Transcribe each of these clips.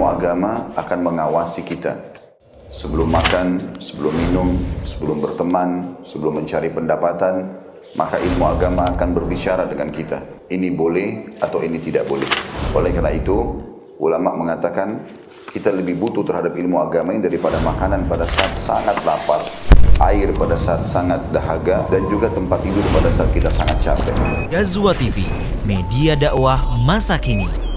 ilmu agama akan mengawasi kita. Sebelum makan, sebelum minum, sebelum berteman, sebelum mencari pendapatan, maka ilmu agama akan berbicara dengan kita. Ini boleh atau ini tidak boleh. Oleh karena itu, ulama mengatakan kita lebih butuh terhadap ilmu agama ini daripada makanan pada saat sangat lapar, air pada saat sangat dahaga, dan juga tempat tidur pada saat kita sangat capek. Ghazwa TV, media dakwah masa kini.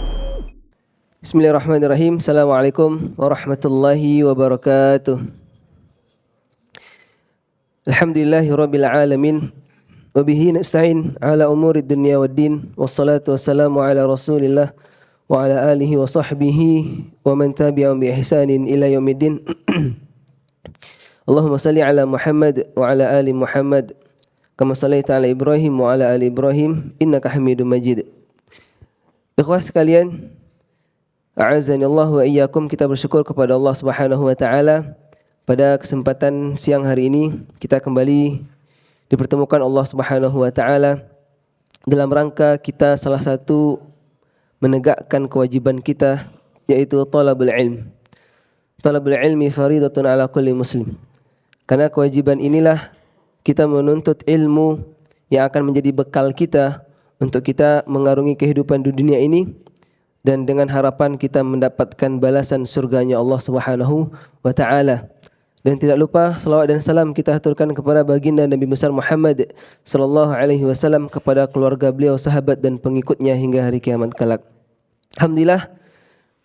Bismillahirrahmanirrahim. Assalamualaikum warahmatullahi wabarakatuh. Alhamdulillahirabbil alamin. Wa bihi nasta'in ala umurid dunya waddin. Wassalatu wassalamu ala Rasulillah wa ala alihi wa sahbihi wa man tabi'ahum bi ihsanin ila yaumiddin. Allahumma salli ala Muhammad wa ala ali Muhammad kama shallaita ala Ibrahim wa ala ali Ibrahim innaka Hamidum Majid. Ikhwah sekalian, a'azzanillah wa iyyakum, kita bersyukur kepada Allah Subhanahu wa taala pada kesempatan siang hari ini kita kembali dipertemukan Allah Subhanahu wa taala dalam rangka kita salah satu menegakkan kewajiban kita, yaitu talabul ilm. Talabul ilmi faridatun ala kulli muslim. Karena kewajiban inilah kita menuntut ilmu yang akan menjadi bekal kita untuk kita mengarungi kehidupan di dunia ini, dan dengan harapan kita mendapatkan balasan surganya Allah Subhanahu wa taala. Dan tidak lupa salawat dan salam kita aturkan kepada baginda Nabi besar Muhammad sallallahu alaihi wasallam, kepada keluarga beliau, sahabat dan pengikutnya hingga hari kiamat kelak. Alhamdulillah,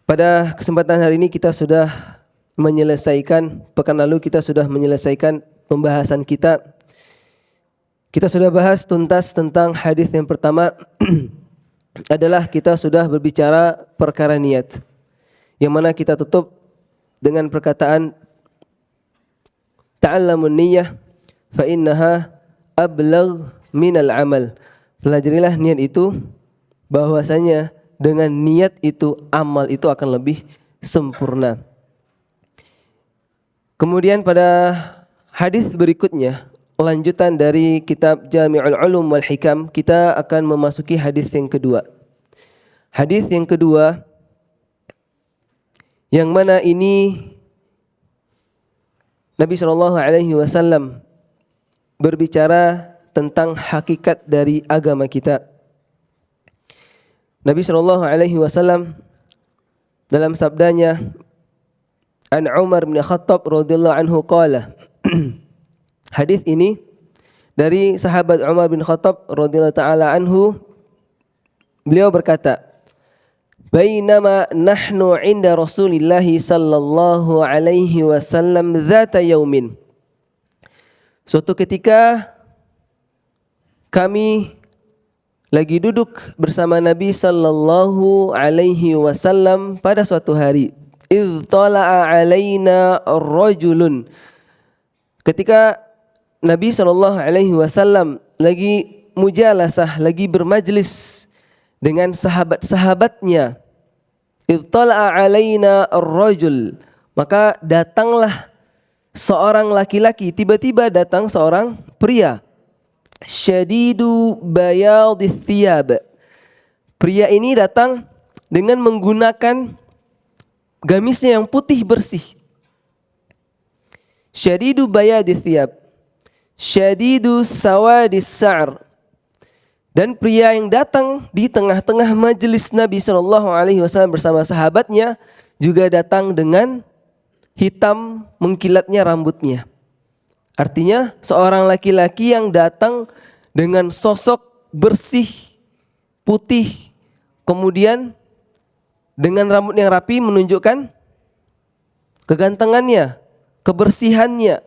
pada kesempatan hari ini kita sudah menyelesaikan, pekan lalu kita sudah menyelesaikan pembahasan kita. Kita sudah bahas tuntas tentang hadis yang pertama adalah kita sudah berbicara perkara niat, yang mana kita tutup dengan perkataan ta'allamun niyyah fa innaha ablagh minal amal. Pelajarilah niat itu, bahwasanya dengan niat itu amal itu akan lebih sempurna. Kemudian pada hadis berikutnya, lanjutan dari kitab Jami'ul Ulum wal Hikam, kita akan memasuki hadis yang kedua. Hadis yang kedua, yang mana ini Nabi SAW berbicara tentang hakikat dari agama kita. Nabi SAW dalam sabdanya, an Umar bin Khattab radhiyallahu anhu qala. Hadis ini dari sahabat Umar bin Khattab radhiyallahu taala anhu, beliau berkata, bainama nahnu 'inda Rasulillah sallallahu alaihi wasallam dzata yaumin. Suatu ketika kami lagi duduk bersama Nabi sallallahu alaihi wasallam pada suatu hari. Idz tala'a 'alaina rajulun. Ketika Nabi sallallahu alaihi wasallam lagi mujalasah, lagi bermajlis dengan sahabat-sahabatnya. Ittala'a 'alaina ar-rajul, maka datanglah seorang laki-laki, tiba-tiba datang seorang pria. Syadidu bayadith thiyab. Pria ini datang dengan menggunakan gamisnya yang putih bersih. Syadidu bayadith thiyab, syadidu sawadis sa'r. Dan pria yang datang di tengah-tengah majelis Nabi SAW bersama sahabatnya juga datang dengan hitam mengkilatnya rambutnya. Artinya seorang laki-laki yang datang dengan sosok bersih, putih, kemudian dengan rambut yang rapi menunjukkan kegantengannya, kebersihannya.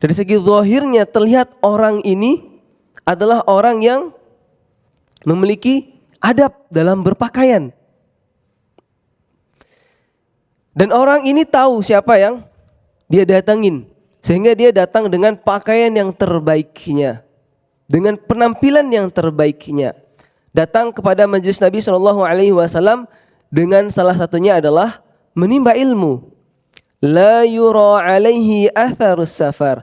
Dari segi zahirnya terlihat orang ini adalah orang yang memiliki adab dalam berpakaian. Dan orang ini tahu siapa yang dia datangin, sehingga dia datang dengan pakaian yang terbaiknya, dengan penampilan yang terbaiknya. Datang kepada majelis Nabi SAW dengan salah satunya adalah menimba ilmu. La yura alaihi atharus safar.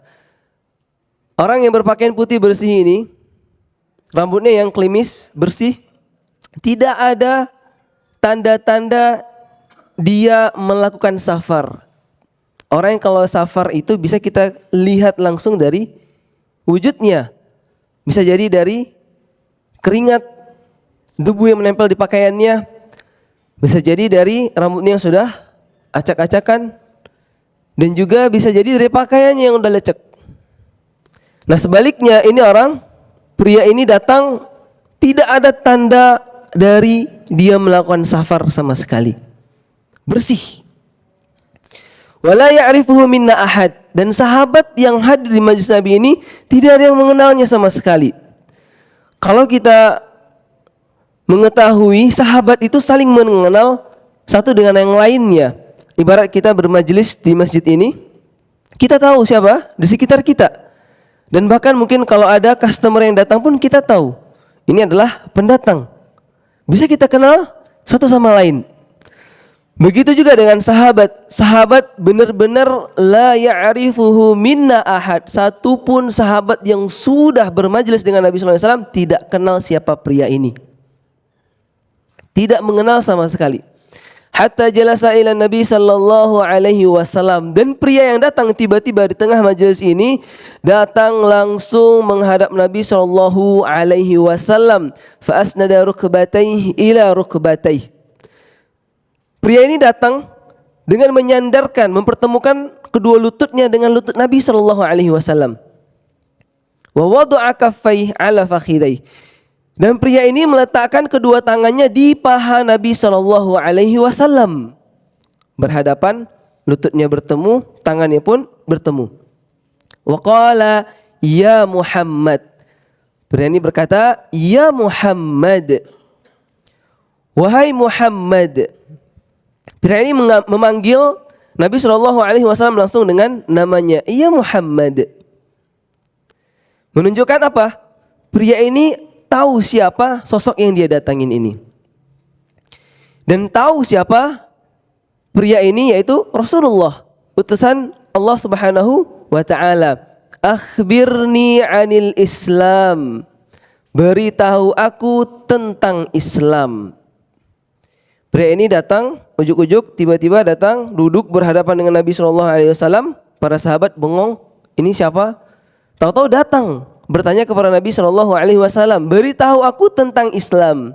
Orang yang berpakaian putih bersih ini, rambutnya yang klimis, bersih, tidak ada tanda-tanda dia melakukan safar. Orang yang kalau safar itu bisa kita lihat langsung dari wujudnya. Bisa jadi dari keringat, debu yang menempel di pakaiannya. Bisa jadi dari rambutnya yang sudah acak-acakan. Dan juga bisa jadi dari pakaiannya yang udah lecek. Nah sebaliknya ini pria ini datang tidak ada tanda dari dia melakukan safar sama sekali. Bersih. Wala ya'rifuhu minna ahad, dan sahabat yang hadir di majlis Nabi ini tidak ada yang mengenalnya sama sekali. Kalau kita mengetahui sahabat itu saling mengenal satu dengan yang lainnya. Ibarat kita bermajlis di masjid ini, kita tahu siapa di sekitar kita. Dan bahkan mungkin kalau ada customer yang datang pun kita tahu ini adalah pendatang. Bisa kita kenal satu sama lain. Begitu juga dengan sahabat. Sahabat benar-benar la ya'rifuhu minna ahad. Satu pun sahabat yang sudah bermajlis dengan Nabi SAW tidak kenal siapa pria ini. Tidak mengenal sama sekali. Hatta jalasa ila Nabi sallallahu alaihi wasallam, dan pria yang datang tiba-tiba di tengah majelis ini datang langsung menghadap Nabi sallallahu alaihi wasallam, fa asnada rukbatayhi ila rukbatayhi. Pria ini datang dengan menyandarkan, mempertemukan kedua lututnya dengan lutut Nabi sallallahu alaihi wasallam. Wa wada'a kaffayhi ala fakhidayhi. Dan pria ini meletakkan kedua tangannya di paha Nabi sallallahu alaihi wasallam. Berhadapan, lututnya bertemu, tangannya pun bertemu. Wa qala ya Muhammad. Pria ini berkata, ya Muhammad. Wahai Muhammad. Pria ini memanggil Nabi sallallahu alaihi wasallam langsung dengan namanya, ya Muhammad. Menunjukkan apa? Pria ini tahu siapa sosok yang dia datangin ini. Dan tahu siapa pria ini, yaitu Rasulullah, utusan Allah Subhanahu wa taala. Akhbirni 'anil Islam. Beritahu aku tentang Islam. Pria ini datang, ujuk-ujuk tiba-tiba datang duduk berhadapan dengan Nabi sallallahu alaihi wasallam. Para sahabat bengong, ini siapa? Tahu-tahu datang bertanya kepada Nabi sallallahu alaihi wasallam, beritahu aku tentang Islam.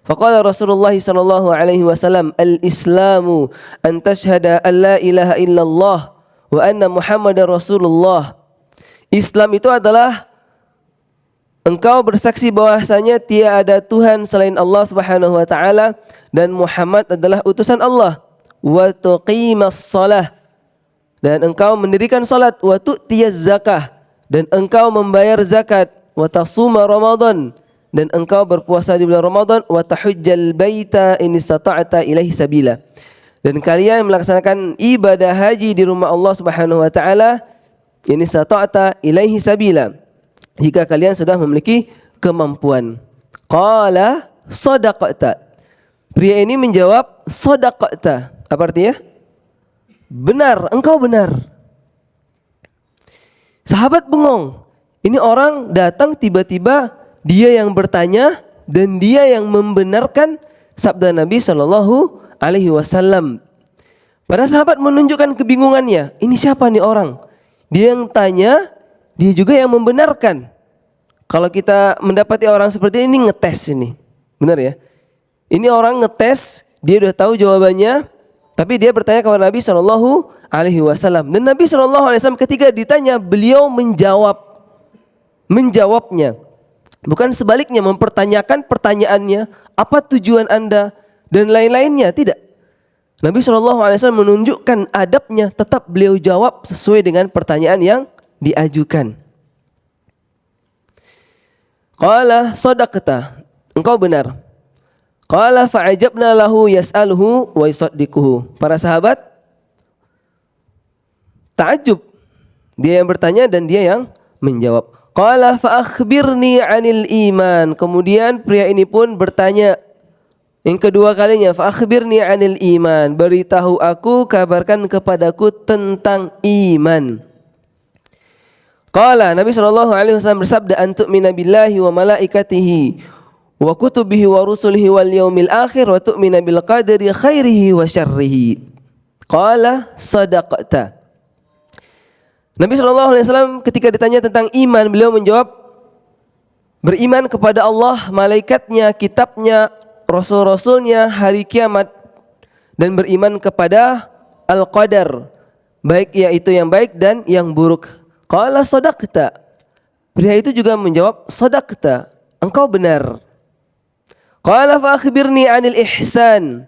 Faqala Rasulullah sallallahu alaihi wasallam, al-Islamu an tashhada an la ilaha illallah wa anna Muhammadar Rasulullah. Islam itu adalah engkau bersaksi bahwasanya tiada Tuhan selain Allah Subhanahu wa taala dan Muhammad adalah utusan Allah. Wa tuqimas shalah, dan engkau mendirikan salat. Wa tu'tiyaz zakah, dan engkau membayar zakat. Wa tasuma Ramadan, dan engkau berpuasa di bulan Ramadan. Wa tahujjal baita in istata'ta ilaihi sabila, dan kalian melaksanakan ibadah haji di rumah Allah Subhanahu wa taala in istata'ta ilaihi sabila, jika kalian sudah memiliki kemampuan. Qala sadaqta. Pria ini menjawab sadaqta. Apa artinya? Benar, engkau benar. Sahabat bengong. Ini orang datang tiba-tiba dia yang bertanya dan dia yang membenarkan sabda Nabi sallallahu alaihi wasallam. Para sahabat menunjukkan kebingungannya. Ini siapa nih orang? Dia yang tanya, dia juga yang membenarkan. Kalau kita mendapati orang seperti ini, ngetes ini. Benar ya? Ini orang ngetes, dia udah tahu jawabannya, tapi dia bertanya kepada Nabi sallallahu alaihi wasallam. Dan Nabi sallallahu alaihi wasallam ketika ditanya, beliau menjawabnya. Bukan sebaliknya mempertanyakan pertanyaannya, apa tujuan Anda dan lain-lainnya, tidak. Nabi sallallahu alaihi wasallam menunjukkan adabnya, tetap beliau jawab sesuai dengan pertanyaan yang diajukan. Qala sadaqta, engkau benar. Qala fa'ajabna lahu yas'aluhu wa yusaddiquhu. Para sahabat ta'ajub, dia yang bertanya dan dia yang menjawab. Qala fa akhbirni 'anil iman. Kemudian pria ini pun bertanya yang kedua kalinya, fa akhbirni 'anil iman. Beritahu aku, kabarkan kepadaku tentang iman. Qala, Nabi sallallahu alaihi wasallam bersabda, antu'mina billahi wa malaikatihi wa kutubihi wa rusulihi wal yaumil akhir wa tu'mina bil qadari khairihi wa syarrihi. Qala sadaqta. Nabi SAW ketika ditanya tentang iman, beliau menjawab, beriman kepada Allah, malaikatnya, kitabnya, rasul-rasulnya, hari kiamat, dan beriman kepada al-qadar, baik yaitu yang baik dan yang buruk. Qala sadaqta. Pria itu juga menjawab, sadaqta, engkau benar. Qala fa akhbirni 'anil ihsan.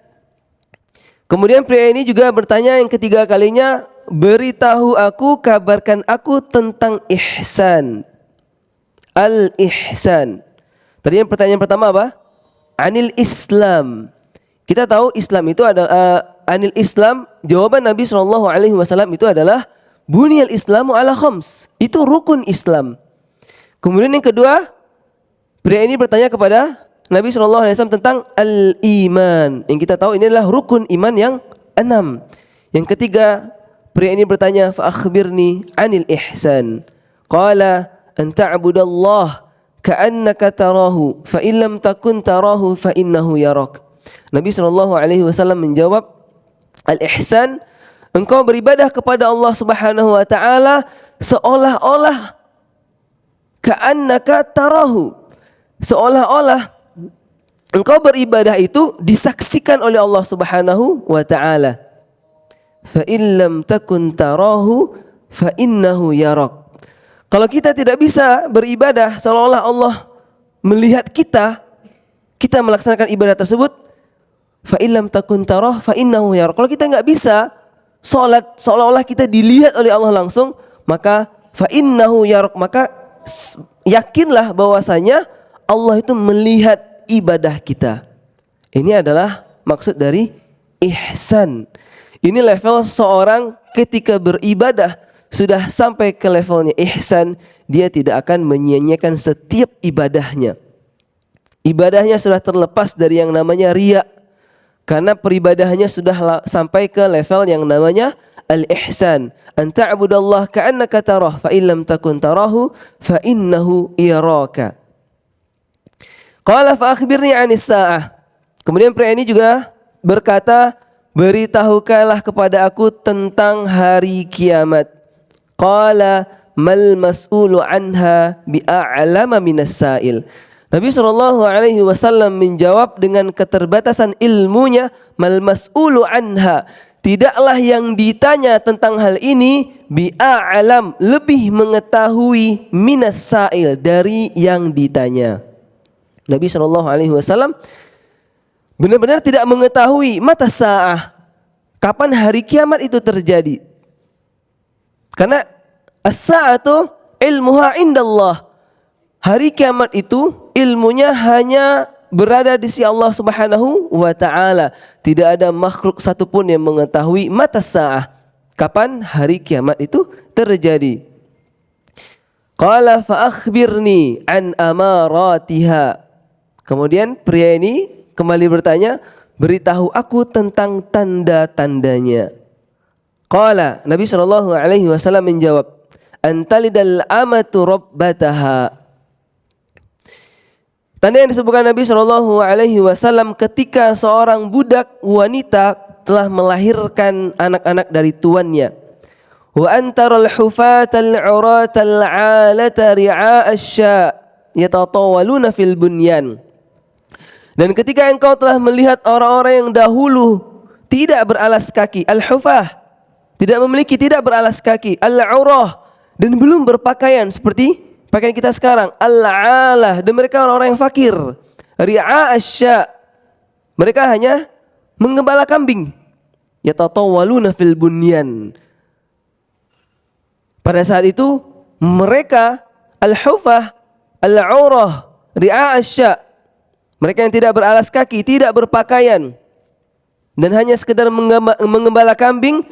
Kemudian pria ini juga bertanya yang ketiga kalinya, beritahu aku, kabarkan aku tentang ihsan. Al-ihsan. Tadi yang pertanyaan pertama apa? Anil Islam. Kita tahu Islam itu adalah anil Islam. Jawaban Nabi SAW itu adalah bunyal Islamu ala khams. Itu rukun Islam. Kemudian yang kedua, pria ini bertanya kepada Nabi SAW tentang al-iman. Yang kita tahu ini adalah rukun iman yang 6. Yang ketiga, pria ini bertanya, fa akhbirni 'anil ihsan. Qala an ta'budallah ka'annaka tarahu fa in lam takun tarahu fa innahu yarak. Nabi SAW menjawab, al-ihsan, engkau beribadah kepada Allah Subhanahu wa taala seolah-olah ka'annaka tarahu. Seolah-olah engkau beribadah itu disaksikan oleh Allah Subhanahu wa taala. Fa in lam takun tarahu fa innahu yarak. Kalau kita tidak bisa beribadah seolah-olah Allah melihat kita melaksanakan ibadah tersebut, fa in lam takun tarah fa innahu yarak. Kalau kita enggak bisa salat seolah-olah kita dilihat oleh Allah langsung, maka fa innahu yarak, maka yakinlah bahwasanya Allah itu melihat ibadah kita. Ini adalah maksud dari ihsan. Ini level seorang ketika beribadah sudah sampai ke levelnya ihsan, dia tidak akan menyia-nyiakan setiap ibadahnya. Ibadahnya sudah terlepas dari yang namanya riya, karena peribadahannya sudah sampai ke level yang namanya al-ihsan. An ta'budallaha ka'annaka tarah fa in lam takun tarahu fa innahu yaraka. Qala fa akhbirni 'anis sa'ah. Kemudian pria ini juga berkata, beritahukanlah kepada aku tentang hari kiamat. Qala mal mas'ulu anha bi'a'lama minas sa'il. Nabi SAW menjawab dengan keterbatasan ilmunya, mal mas'ulu anha, tidaklah yang ditanya tentang hal ini bi'a'lam, lebih mengetahui minas sa'il, dari yang ditanya. Nabi SAW benar-benar tidak mengetahui mata sa'ah, kapan hari kiamat itu terjadi. Karena as-sa'atu ilmuha indallah. Hari kiamat itu ilmunya hanya berada di sisi Allah Subhanahu wa taala. Tidak ada makhluk satupun yang mengetahui mata sa'ah, kapan hari kiamat itu terjadi. Qala fa akhbirni an amaratiha. Kemudian pria ini kembali bertanya, beritahu aku tentang tanda-tandanya. Qala, Nabi SAW menjawab, antalidal amatu rabbataha. Tanda yang disebutkan Nabi SAW ketika seorang budak wanita telah melahirkan anak-anak dari tuannya. Wa antaral hufatal uratal 'alata ri'a asya yatatawaluna fil bunyan. Dan ketika engkau telah melihat orang-orang yang dahulu tidak beralas kaki, al-hufah, tidak beralas kaki, al-urah, dan belum berpakaian seperti pakaian kita sekarang, al-alah, dan mereka orang-orang yang fakir, ri'a asya, mereka hanya menggembala kambing, yatatawaluna fil bunyan. Pada saat itu mereka al-hufah, al-urah, ri'a asya, mereka yang tidak beralas kaki, tidak berpakaian, dan hanya sekedar menggembala kambing.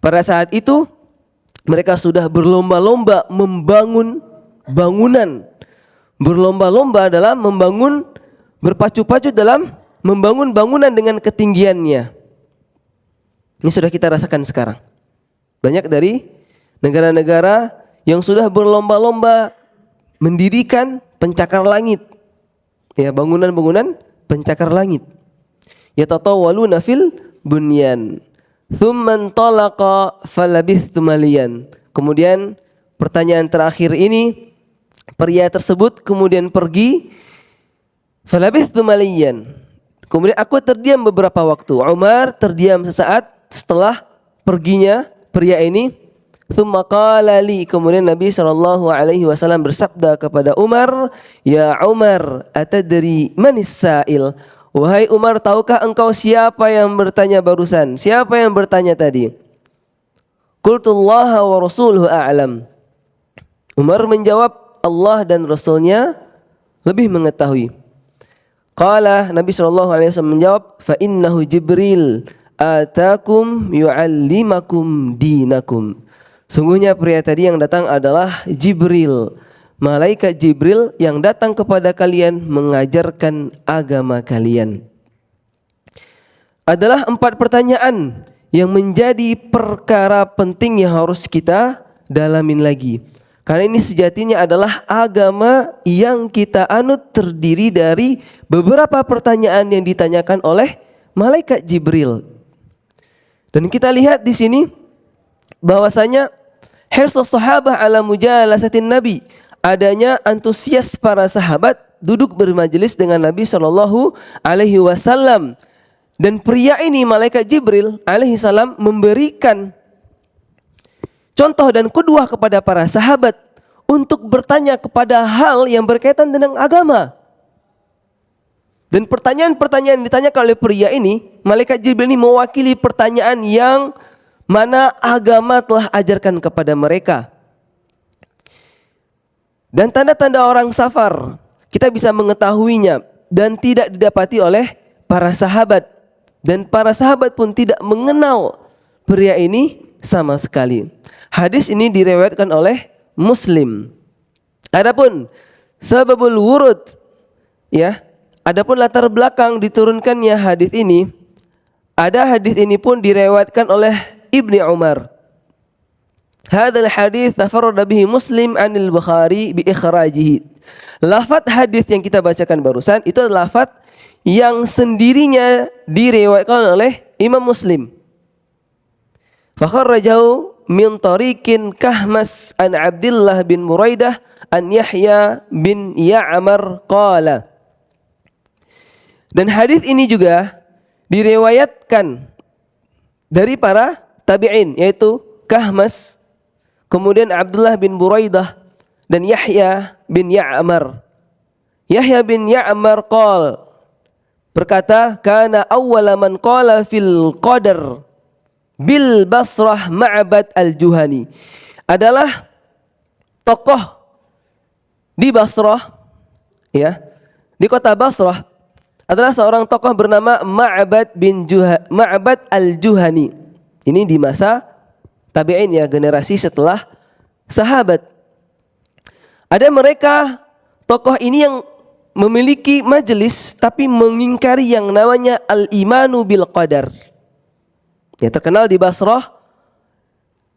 Pada saat itu mereka sudah berlomba-lomba membangun bangunan, berlomba-lomba dalam membangun, berpacu-pacu dalam membangun bangunan dengan ketinggiannya. Ini sudah kita rasakan sekarang. Banyak dari negara-negara yang sudah berlomba-lomba mendirikan pencakar langit, Ya, bangunan-bangunan pencakar langit. Yatatawwaluna fil bunyan. Thumma intalaqa falabithtu maliyan. Kemudian pertanyaan terakhir ini, pria tersebut kemudian pergi. Falabithtu maliyan. Kemudian aku terdiam beberapa waktu. Umar terdiam sesaat setelah perginya pria ini. Thumma qala li, kemudian Nabi SAW bersabda kepada Umar, "Ya Umar, atadri manis sa'il?" Wahai Umar, tahukah engkau siapa yang bertanya barusan? Siapa yang bertanya tadi? Qultullaha wa rasuluhu a'lam. Umar menjawab, Allah dan Rasulnya lebih mengetahui. Qala, Nabi SAW menjawab, fa innahu Jibril atakum yu'allimakum dinakum. Sungguhnya pria tadi yang datang adalah Jibril, malaikat Jibril yang datang kepada kalian mengajarkan agama kalian. Adalah 4 pertanyaan yang menjadi perkara penting yang harus kita dalamin lagi. Karena ini sejatinya adalah agama yang kita anut terdiri dari beberapa pertanyaan yang ditanyakan oleh malaikat Jibril. Dan kita lihat di sini bahwasanya hirsus sahabah ala mujalasatin Nabi, adanya antusias para sahabat duduk bermajelis dengan Nabi SAW. Dan pria ini, malaikat Jibril alaihi salam, memberikan contoh dan qudwah kepada para sahabat untuk bertanya kepada hal yang berkaitan dengan agama. Dan pertanyaan-pertanyaan yang ditanyakan oleh pria ini, malaikat Jibril ini mewakili pertanyaan yang mana agama telah ajarkan kepada mereka. Dan tanda-tanda orang safar kita bisa mengetahuinya dan tidak didapati oleh para sahabat. Dan para sahabat pun tidak mengenal pria ini sama sekali. Hadis ini diriwayatkan oleh Muslim. Adapun sababul wurud, ya, adapun latar belakang diturunkannya hadis ini, ada hadis ini pun diriwayatkan oleh Ibni Umar. Hadzal hadis tafarrada bihi Muslim 'anil Bukhari bi ikhrajihi. Lafaz hadis yang kita bacakan barusan itu adalah lafaz yang sendirinya diriwayatkan oleh Imam Muslim. Fa kharrajahu min tariqin Kahmas an Abdullah bin Muraidah an Yahya bin Ya'mar qala. Dan hadis ini juga diriwayatkan dari para tabi'in, yaitu Kahmas, kemudian Abdullah bin Buraidah dan Yahya bin Ya'mar. Yahya bin Ya'mar berkata, kana awwala man qala fil qadar bil Basrah Ma'bad al-Juhani. Adalah tokoh di Basrah, ya, di kota Basrah, adalah seorang tokoh bernama Ma'bad al-Juhani. Ini di masa tabi'in, ya, generasi setelah sahabat. Ada mereka tokoh ini yang memiliki majelis tapi mengingkari yang namanya al-imanu bil qadar. Ya, terkenal di Basrah,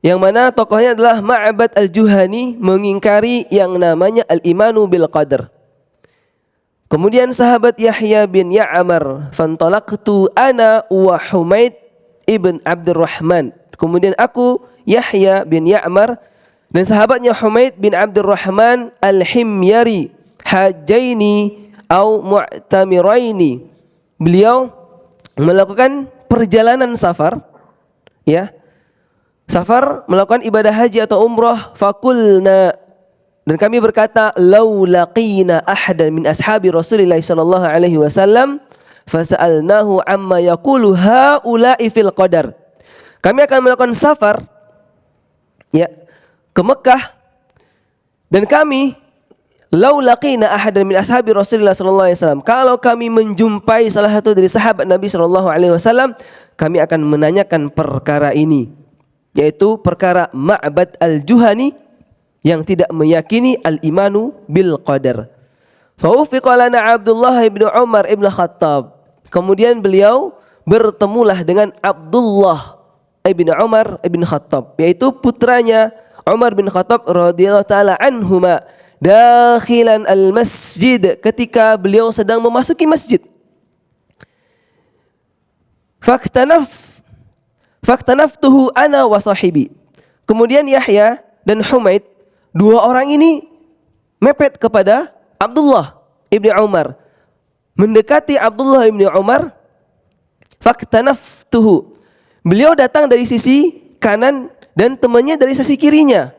yang mana tokohnya adalah Ma'bad al-Juhani, mengingkari yang namanya al-imanu bil qadar. Kemudian sahabat Yahya bin Ya'mar, fantalaqtu ana wa Humaid ibn Abdurrahman. Kemudian aku, Yahya bin Ya'mar, dan sahabatnya Humaid bin Abdurrahman al-Himyari, hajaini au mu'tamiraini. Beliau melakukan perjalanan safar, ya, safar melakukan ibadah haji atau umrah. Fakulna, dan kami berkata, lau laqina ahadan min ashabi Rasulillah sallallahu alaihi wasallam fasa'alnahu amma yaqulu haula'i fil qadar. Kami akan melakukan safar, ya, ke Mekah, dan kami lau laqina ahadan min ashabi Rasulillah sallallahu alaihi wasallam, kalau kami menjumpai salah satu dari sahabat Nabi sallallahu alaihi wasallam, kami akan menanyakan perkara ini, yaitu perkara Ma'bad al-Juhani yang tidak meyakini al-imanu bil qadar. Faufiqa lana Abdullah ibn Umar ibn Khattab. Kemudian beliau bertemulah dengan Abdullah ibn Umar ibn Khattab, yaitu putranya Umar bin Khattab radhiyallahu taala anhuma, dakhilan al-masjid, ketika beliau sedang memasuki masjid. Faktanaftuhu ana wa sahibi. Kemudian Yahya dan Humaid, dua orang ini mepet kepada Abdullah ibni Umar, mendekati Abdullah ibni Umar. Faktanaftuhu, beliau datang dari sisi kanan dan temannya dari sisi kirinya.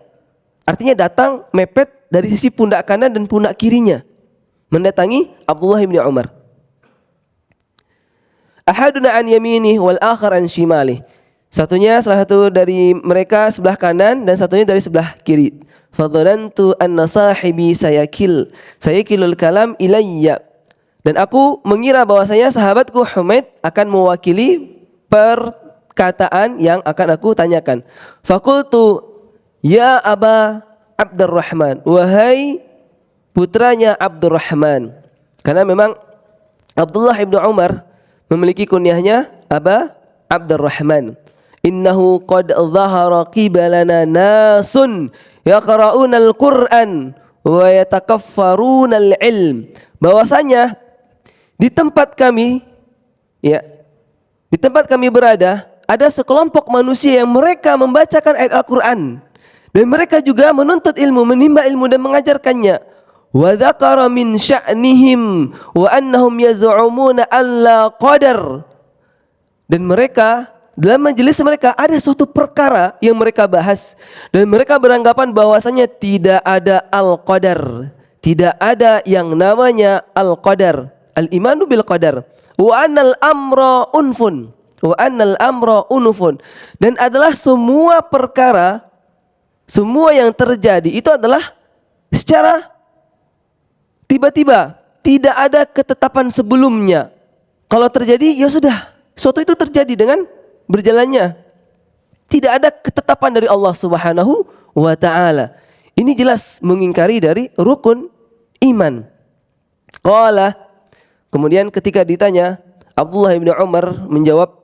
Artinya datang mepet dari sisi pundak kanan dan pundak kirinya, mendatangi Abdullah ibni Umar. Ahaduna an yamini wal akhar an shimali. Satunya, salah satu dari mereka sebelah kanan dan satunya dari sebelah kiri. Fadhanantu anna sahibi sayakilul kalam ilayya. Dan aku mengira bahwasanya sahabatku Humaid akan mewakili perkataan yang akan aku tanyakan. Fakultu ya Aba Abdurrahman, wahai putranya Abdurrahman. Karena memang Abdullah ibnu Umar memiliki kunyahnya Aba Abdurrahman. Innahu qad dhahara qibalana nasun yaqra'una al-Qur'an wa yatakaffaruna al-ilm. Bahwasanya di tempat kami berada ada sekelompok manusia yang mereka membacakan ayat Al-Qur'an dan mereka juga menuntut ilmu, menimba ilmu dan mengajarkannya. Wa dzakara min sya'nihim wa annahum yaz'umuna alla qadar. Dan mereka, dalam majelis mereka ada suatu perkara yang mereka bahas dan mereka beranggapan bahwasanya tidak ada al-qadar, tidak ada yang namanya al-qadar, al-imanu bil qadar, wa annal amra unfun, dan adalah semua perkara, semua yang terjadi itu adalah secara tiba-tiba, tidak ada ketetapan sebelumnya. Kalau terjadi ya sudah, suatu itu terjadi dengan berjalannya, tidak ada ketetapan dari Allah Subhanahu wa ta'ala. Ini jelas mengingkari dari rukun iman. Qala, kemudian ketika ditanya, Abdullah bin Umar menjawab,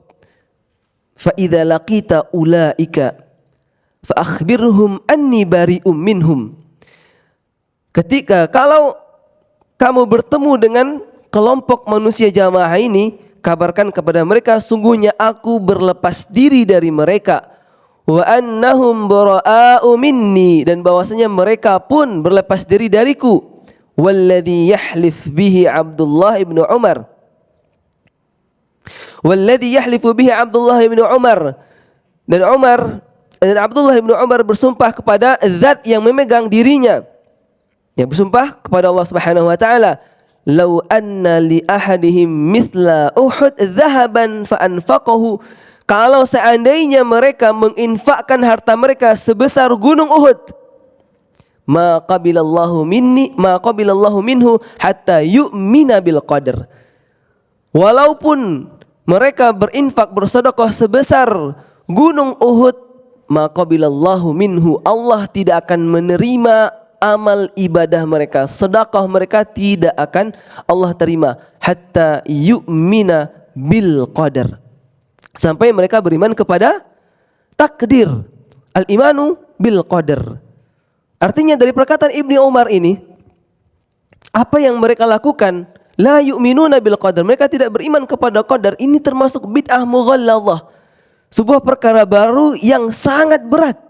fa idza laqita ulaika fa akhbirhum anni bari'um minhum. Kalau kamu bertemu dengan kelompok manusia jamaah ini, kabarkan kepada mereka, sungguhnya aku berlepas diri dari mereka. Wa annahum bara'u minni, dan bahwasanya mereka pun berlepas diri dariku. Walladhi yahlif bihi Abdullah ibn Umar. Walladhi yahlifu bihi Abdullah ibn Umar. Dan Abdullah ibn Umar bersumpah kepada zat yang memegang dirinya. Yang bersumpah kepada Allah Subhanahu wa ta'ala. Lau anna li ahadihim mithla Uhud dhahaban fa anfaqahu. Kalau seandainya mereka menginfakkan harta mereka sebesar gunung Uhud, ma qabilallahu minhu hatta yu'mina bil qadar. Walaupun mereka berinfak bersedekah sebesar gunung Uhud, ma qabilallahu minhu, Allah tidak akan menerima amal ibadah mereka, sedekah mereka tidak akan Allah terima, hatta yu'mina bil qadar, sampai mereka beriman kepada takdir, al-imanu bil qadar. Artinya dari perkataan Ibni Umar ini, apa yang mereka lakukan, la yu'minuna bil qadar, mereka tidak beriman kepada qadar, ini termasuk bid'ah mughalladhah, sebuah perkara baru yang sangat berat,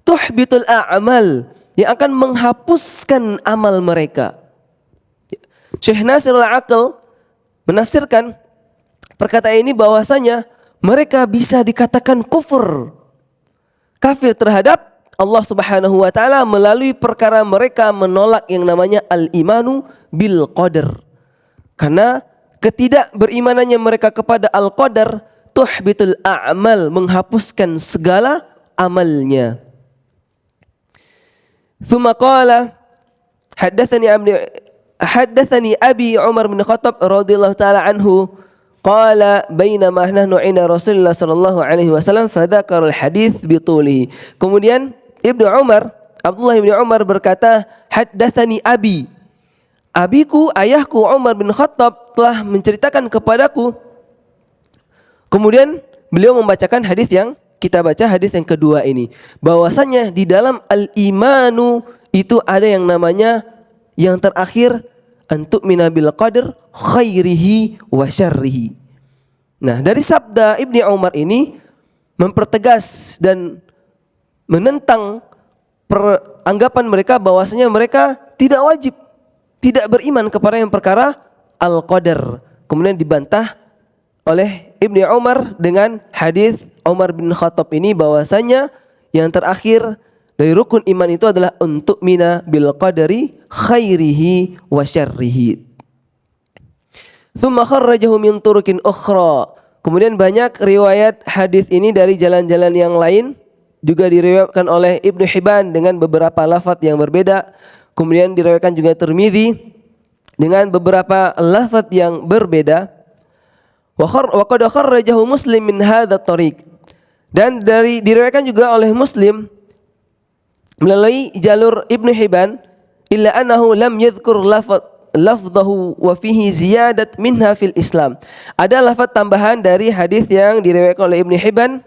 tuhbitul a'mal, yang akan menghapuskan amal mereka. Syekh Nasirul Aql menafsirkan perkataan ini bahwasanya mereka bisa dikatakan kafir terhadap Allah Subhanahu wa ta'ala melalui perkara mereka menolak yang namanya al-imanu bil qadar. Karena ketidakberimanannya mereka kepada al-qadar tuhbitul a'mal, menghapuskan segala amalnya. Thumma qala haddathani Abi Umar bin Khattab radhiyallahu taala anhu qala bainama nahnu 'inda Rasulullah sallallahu alaihi wasallam fadzakara al-hadits bitulihi. Kemudian Abdullah bin Umar berkata, haddathani abi, abiku, ayahku Umar bin Khattab telah menceritakan kepadaku. Kemudian beliau membacakan hadis yang kita baca, hadis yang kedua ini, bahwasanya di dalam al-imanu itu ada yang namanya yang terakhir antu'mina bil qadar khairihi wa syarrihi. Nah, dari sabda Ibnu Umar ini mempertegas dan menentang anggapan mereka bahwasanya mereka tidak wajib, tidak beriman kepada yang perkara al-qadar. Kemudian dibantah oleh Ibnu Umar dengan hadis Umar bin Khattab ini bahwasanya yang terakhir dari rukun iman itu adalah untuk mina bil qadari khairihi wa syarrihi. Tsumma kharrajahu min turukin ukhra. Kemudian banyak riwayat hadis ini dari jalan-jalan yang lain juga diriwayatkan oleh Ibnu Hibban dengan beberapa lafaz yang berbeda. Kemudian diriwayatkan juga Tirmidzi dengan beberapa lafaz yang berbeda. Wa qad kharrajahu Muslim min hadza tariq. Dan diriwayatkan juga oleh Muslim melalui jalur Ibnu Hibban illa annahu lam yadhkur lafzahu wa fihi ziyadat minha fil Islam. Ada lafaz tambahan dari hadis yang diriwayatkan oleh Ibnu Hibban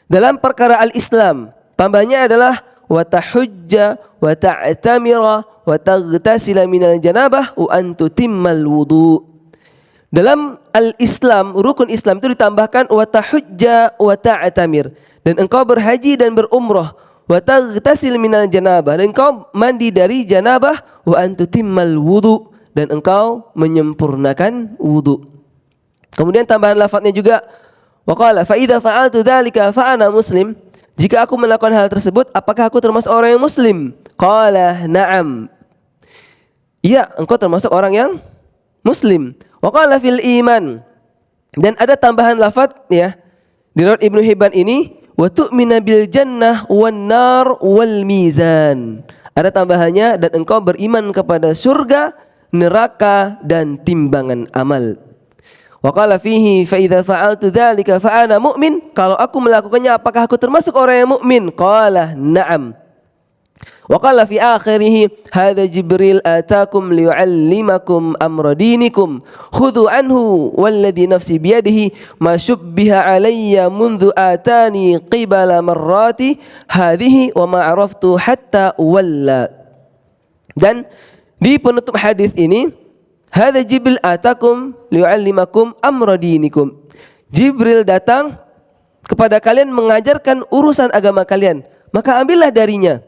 dalam perkara al-Islam. Tambahnya adalah wa tahujja wa ta'tamira wa taghtasila minal janabah wa an tutimmal wudu. Dalam al-Islam, rukun Islam itu ditambahkan wa tahujja wa ta'tamir, dan engkau berhaji dan berumrah, wa taghtasil minal janabah, dan engkau mandi dari janabah, wa an tutimmal wudu, dan engkau menyempurnakan wudu. Kemudian tambahan lafaznya juga wa qala fa idza fa'altu dzalika fa ana muslim. Jika aku melakukan hal tersebut, apakah aku termasuk orang yang muslim? Qala na'am. Iya, engkau termasuk orang yang muslim. Wa qala fil iman. Dan ada tambahan lafaz ya di riwayat Ibnu Hibban ini, wa tu'mina bil jannah wan nar wal mizan. Ada tambahannya, dan engkau beriman kepada surga, neraka, dan timbangan amal. Wa qala fihi fa idza fa'altu dzalika fa ana mu'min. Kalau aku melakukannya, apakah aku termasuk orang yang mukmin? Qala na'am. Wa qala fi akhirih hadza Jibril ataakum liyu'allimakum amra dinikum khudhu anhu walladhi nafsi biyadihi ma syubbiha alayya mundhu atani qibala marrati hadhihi wa ma araftu hatta walla. Dan di penutup hadis ini, hadza Jibril ataakum liyu'allimakum amra dinikum. Jibril datang kepada kalian mengajarkan urusan agama kalian, maka ambillah darinya.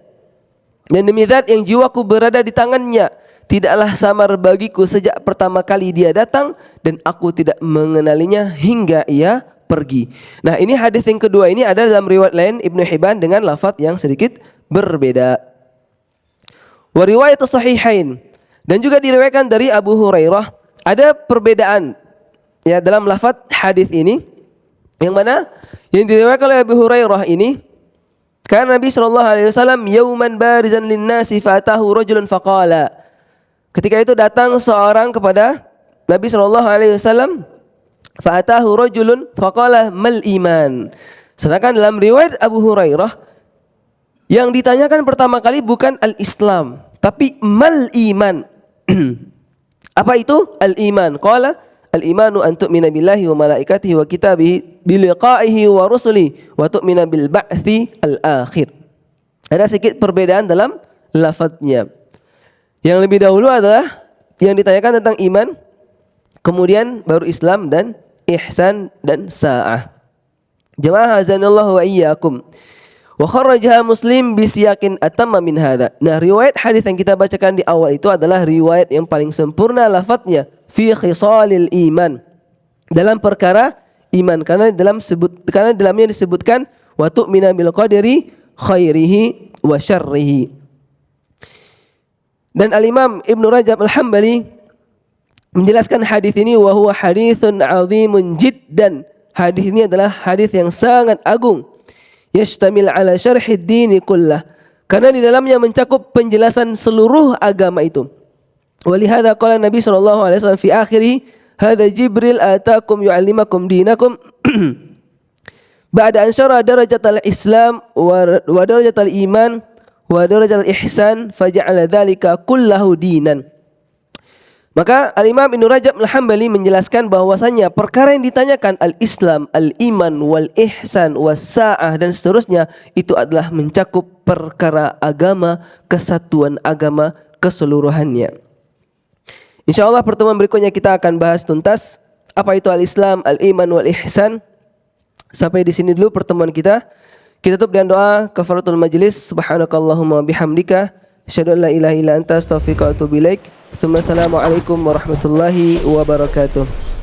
Dan demi zat yang jiwaku berada di tangannya, tidaklah samar bagiku sejak pertama kali dia datang dan aku tidak mengenalinya hingga ia pergi. Nah, ini hadis yang kedua ini ada dalam riwayat lain Ibnu Hibban dengan lafaz yang sedikit berbeda. Wa riwayat sahihain, dan juga diriwayatkan dari Abu Hurairah, ada perbedaan ya dalam lafaz hadis ini, yang mana yang diriwayatkan oleh Abu Hurairah ini, karena Nabi SAW yauman barizan linnasi fatahu rajulun faqala. Ketika itu datang seorang kepada Nabi SAW, fatahu rajulun faqala mal iman. Sedangkan dalam riwayat Abu Hurairah, yang ditanyakan pertama kali bukan al-Islam, tapi mal iman. Apa itu al-iman? Qala al-imanu an tu'mina billahi wa malaikatihi wa kitabihi biliqa'ihi wa rusulihi wa tu'mina bil ba'thi al-akhir. Ada sedikit perbedaan dalam lafadznya. Yang lebih dahulu adalah yang ditanyakan tentang iman, kemudian baru Islam dan ihsan dan sa'ah. Jamaah hazanallahu wa iyyakum. Wa kharrajaha Muslim bi siyaqin atamma min hadza. Nah, riwayat hadis yang kita bacakan di awal itu adalah riwayat yang paling sempurna lafadznya fi khisalil iman, dalam perkara iman, karena dalamnya disebutkan wa tu'mina bil qadari khairihi wa syarrihi. Dan Al-Imam Ibnu Rajab Al-Hambali menjelaskan hadis ini wa huwa haditsun 'azimun jiddan. Hadis ini adalah hadis yang sangat agung. Yashtamil ala syarhid dini kullah, karena di dalamnya mencakup penjelasan seluruh agama itu. Walihada qala Nabi SAW fi akhirih, hadza Jibril ataakum yu'allimakum dinakum ba'da an syara darajatal Islam wa darajatal iman wa darajatal ihsan faja'ala dzalika kullahu dinan. Maka Al-Imam Ibnu Rajab Al-Hambali menjelaskan bahwasanya perkara yang ditanyakan al-Islam, al-iman, wal-ihsan, was-sa'ah dan seterusnya itu adalah mencakup perkara agama, kesatuan agama keseluruhannya. InsyaAllah pertemuan berikutnya kita akan bahas tuntas apa itu al-Islam, al-iman, wal-ihsan. Sampai di sini dulu pertemuan kita. Kita tutup dengan doa kafaratul majlis. Subhanakallahumma bihamdika asyhadu an la ilaha illa anta astaghfiruka wa atubu ilaik. Assalamualaikum warahmatullahi wabarakatuh.